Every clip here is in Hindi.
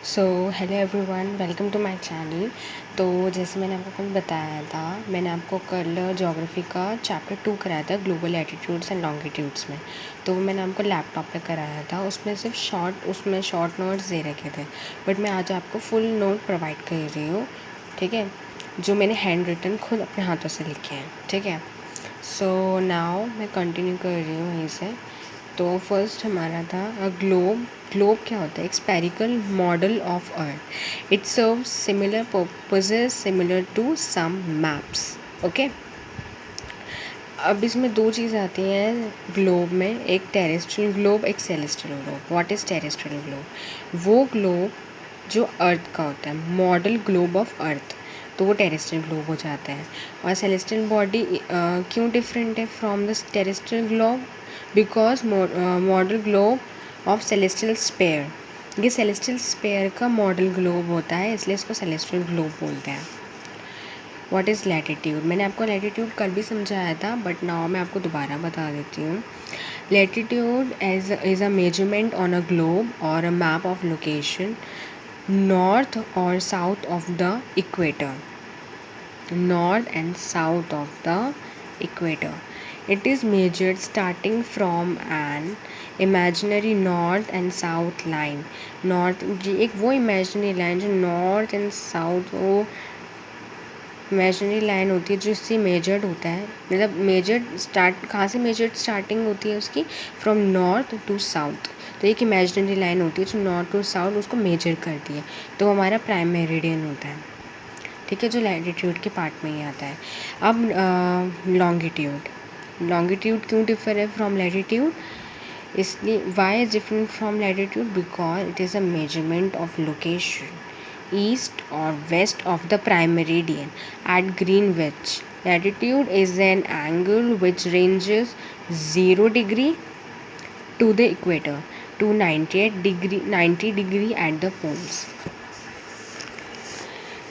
So hello everyone, welcome to my channel. तो जैसे मैंने आपको कल बताया था, मैंने आपको कल ज्योग्राफी का चैप्टर 2 कराया था, ग्लोबल एटीट्यूड्स एंड लॉन्गिट्यूड्स में। तो मैंने आपको लैपटॉप पे कराया था, उसमें सिर्फ शॉर्ट नोट्स दे रखे थे, बट मैं आज आपको फुल नोट प्रोवाइड कर रही हूँ, ठीक है, जो मैंने हैंड रिटन खुद अपने हाथों से लिखे हैं, ठीक है। सो नाउ मैं कंटिन्यू कर रही हूँ वहीं से। तो फर्स्ट हमारा था ग्लोब। ग्लोब क्या होता है? एक spherical model of earth. It serve similar purposes similar to some maps. Okay, अब इसमें दो चीज़ आती हैं ग्लोब में, एक टेरेस्ट्रियल ग्लोब, एक celestial globe. What is terrestrial globe? वो ग्लोब जो अर्थ का होता है, मॉडल ग्लोब ऑफ अर्थ, तो वो टेरेस्ट्रियल ग्लोब हो जाता है। और सेलेस्टियल बॉडी क्यों डिफरेंट है from the terrestrial globe? Because model globe of celestial sphere, ये सेलेस्टियल स्पेयर का मॉडल ग्लोब होता है, इसलिए इसको सेलेस्टियल ग्लोब बोलते हैं। What is latitude? मैंने आपको लैटिट्यूड कल भी समझाया था, बट नाउ मैं आपको दोबारा बता देती हूँ। Latitude is a measurement on a globe और a map of location north और south of the equator, north and south of the equator. It is measured starting from an imaginary north and south line. North एक वो इमेजिनरी लाइन जो नॉर्थ एंड साउथ, वो इमेजिनरी लाइन होती है जो इससे मेजर्ड होता है, मतलब मेजर्ड स्टार्ट कहाँ से मेजर्ड स्टार्टिंग होती है उसकी? From north to south. तो एक इमेजिनरी लाइन होती है जो नॉर्थ टू साउथ उसको मेजर करती है, तो हमारा प्राइम मेरिडियन होता है, ठीक है, जो लैटिट्यूड के पार्ट में ही आता है। अब लॉन्गिट्यूड क्यों डिफर है फ्रॉम लैटिट्यूड? इसलिए why is different from latitude? Because it is a measurement of location east और west of the prime meridian at Greenwich. Latitude is an angle which ranges 0 degree to the equator to 90 degree at the poles.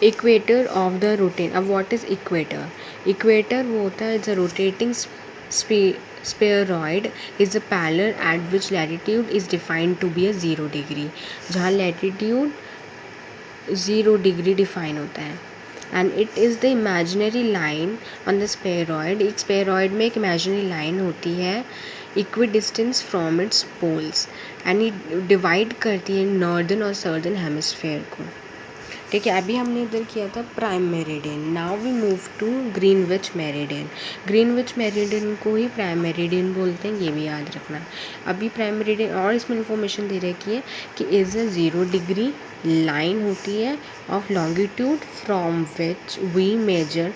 Equator of the रोटेन. अब व्हाट इज़ इक्वेटर? इक्वेटर वो होता है it's a rotating spheroid is a parallel at which latitude is defined to be a 0 degree, जहाँ लैटिट्यूड 0 डिग्री डिफाइन होता है। And it is the imaginary line on the spheroid. एक स्पेयरॉइड में एक इमेजिनरी लाइन होती है equidistance from its poles, and ये डिवाइड करती है नॉर्दर्न और सदर्न हेमिस्फेयर को, ठीक है। अभी हमने इधर किया था prime meridian, now we move to Greenwich meridian. Greenwich meridian को ही प्राइम मेरिडियन बोलते हैं, ये भी याद रखना। अभी प्राइम मेरिडियन और इसमें इंफॉर्मेशन दे रखी है कि इज़ अ 0 डिग्री लाइन होती है of longitude from which we measure,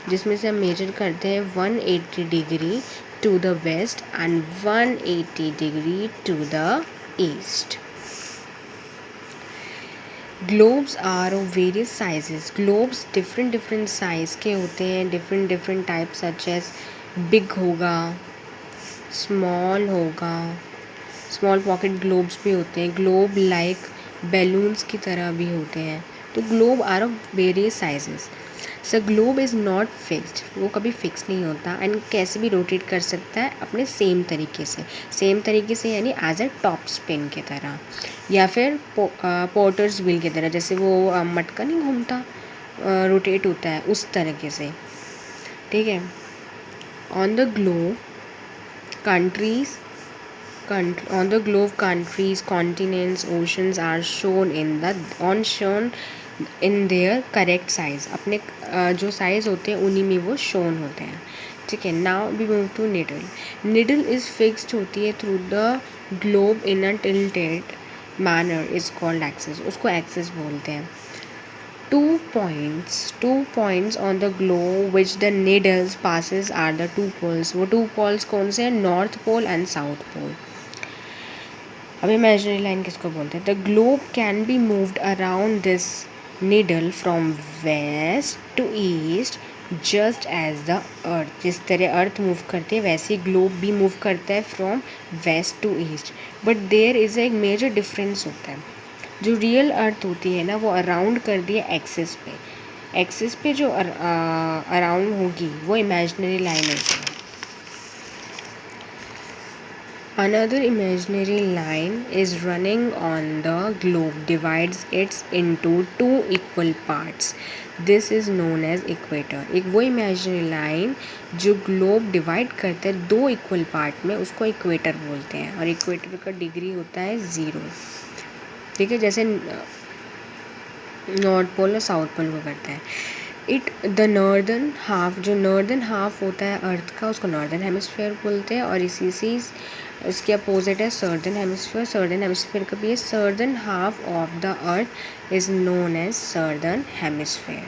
जिसमें से हम मेजर करते हैं 180 degree to the west and 180 degree to the east. Globes are of various sizes. Globes different size के होते हैं, different type, such as big होगा, स्मॉल होगा, स्मॉल पॉकेट ग्लोब्स भी होते हैं, ग्लोब लाइक बैलून्स की तरह भी होते हैं. तो globe are of various sizes. So globe is not fixed, वो कभी फिक्स नहीं होता, एंड कैसे भी रोटेट कर सकता है अपने सेम तरीके से यानी एज अ टॉप स्पिन की तरह, या फिर पोर्टर्स व्हील की तरह, जैसे वो मटका नहीं घूमता, रोटेट होता है उस तरीके से, ठीक है. On the globe countries countries, continents, oceans are shown in their correct size. अपने जो साइज़ होते हैं उन्हीं में वो शोन होते हैं, ठीक है. Now we move to needle. Needle is fixed होती है through the globe in a tilted manner is called axis, उसको एक्सिस बोलते हैं. two points on the globe which the needles passes are the two poles. वो two poles कौन से हैं? North pole and south pole. अब इमेजिनरी लाइन किसको बोलते हैं? The globe can be moved around this needle from west to east just as the earth. जिस तरह अर्थ मूव करती है वैसे ही ग्लोब भी मूव करता है from west to east, but there is एक मेजर डिफरेंस होता है. जो रियल अर्थ होती है ना, वो अराउंड कर दी है एक्सिस पे जो अराउंड होगी वो इमेजिनरी लाइन होती है. Another imaginary line is running on the globe, divides it into two equal parts. This is known as equator. एक वो imaginary line जो ग्लोब डिवाइड करते हैं दो इक्वल पार्ट में, उसको इक्वेटर बोलते हैं, और इक्वेटर का डिग्री होता है 0. ठीक है, जैसे नॉर्थ पोल और साउथ पोल को करता है. द नॉर्दर्न हाफ, जो नॉर्दर्न हाफ होता है अर्थ का, उसको नॉर्दर्न हेमिस्फीयर बोलते हैं, और इसके अपोजिट है सर्दर्न हेमिस्फीयर. सर्दर्न हेमिस्फीयर का भी है. Southern half of the earth is known as southern hemisphere.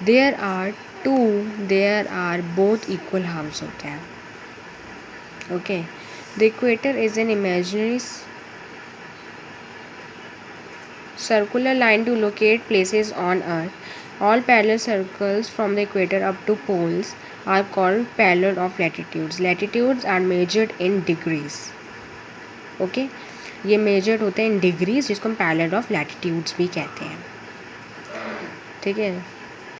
There are both equal halves होते हैं. Okay, the equator is an imaginary circular line to locate places on earth. All parallel circles from the equator up to poles are called parallel of latitudes. Latitudes are measured in degrees. Okay, ये measured होते हैं in degrees, जिसको हम parallel of latitudes भी कहते हैं. ठीक है.